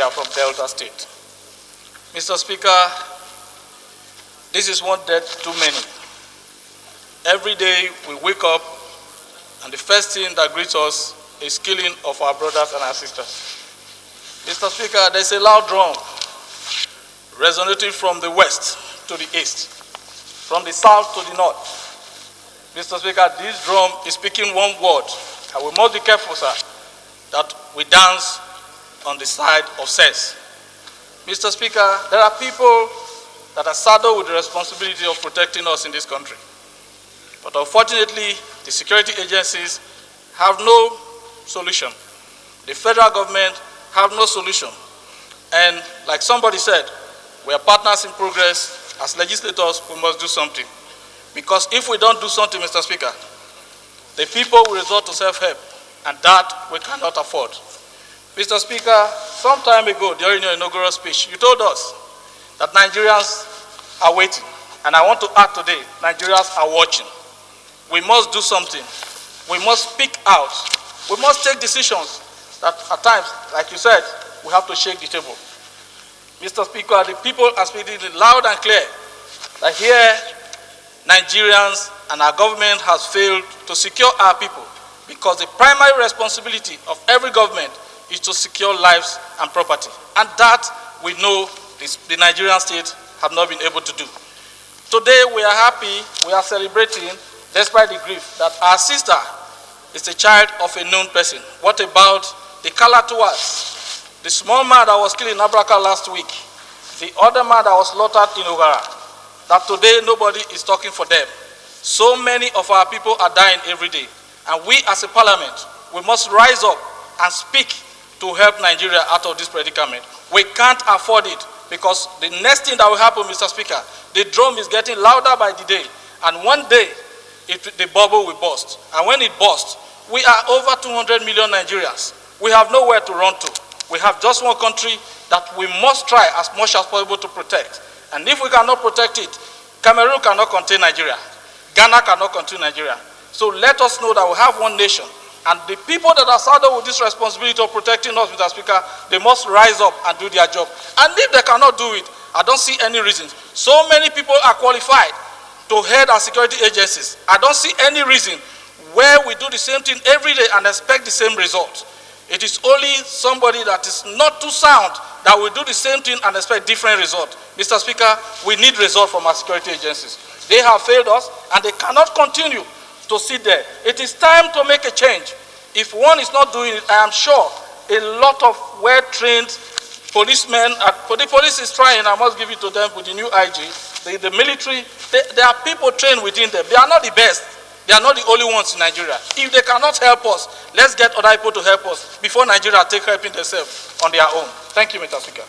we are from Delta State. Mr. Speaker, this is one death too many. Every day we wake up and the first thing that greets us is killing of our brothers and our sisters. Mr. Speaker, there's a loud drum resonating from the west to the east, from the south to the north. Mr. Speaker, this drum is speaking one word, and we must be careful, sir, that we dance on the side of sense. Mr. Speaker, there are people that are saddled with the responsibility of protecting us in this country. But unfortunately, the security agencies have no solution. The federal government have no solution. And like somebody said, we are partners in progress. As legislators, we must do something. Because if we don't do something, Mr. Speaker, the people will resort to self-help, and that we cannot afford. Mr. Speaker, some time ago during your inaugural speech, you told us that Nigerians are waiting. And I want to add today, Nigerians are watching. We must do something. We must speak out. We must take decisions that at times, like you said, we have to shake the table. Mr. Speaker, the people are speaking loud and clear that here, Nigerians and our government has failed to secure our people, because the primary responsibility of every government is to secure lives and property. And that we know the Nigerian state have not been able to do. Today we are happy, we are celebrating, despite the grief, that our sister is a child of a known person. What about the Kalatuas, the small man that was killed in Abraka last week, the other man that was slaughtered in Ogara, that today nobody is talking for them. So many of our people are dying every day. And we as a parliament, we must rise up and speak to help Nigeria out of this predicament. We can't afford it, because the next thing that will happen, Mr. Speaker, the drum is getting louder by the day. And one day, the bubble will burst. And when it bursts, we are over 200 million Nigerians. We have nowhere to run to. We have just one country that we must try as much as possible to protect. And if we cannot protect it, Cameroon cannot contain Nigeria. Ghana cannot contain Nigeria. So let us know that we have one nation. And the people that are saddled with this responsibility of protecting us, Mr. Speaker, they must rise up and do their job. And if they cannot do it, I don't see any reason. So many people are qualified to head our security agencies. I don't see any reason where we do the same thing every day and expect the same result. It is only somebody that is not too sound that will do the same thing and expect different results. Mr. Speaker, we need results from our security agencies. They have failed us, and they cannot continue to sit there. It is time to make a change. If one is not doing it, I am sure a lot of well-trained policemen, the police is trying, I must give it to them with the new IG, the military, there are people trained within them. They are not the best. They are not the only ones in Nigeria. If they cannot help us, let's get other people to help us before Nigeria take helping themselves on their own. Thank you, Mr. Speaker.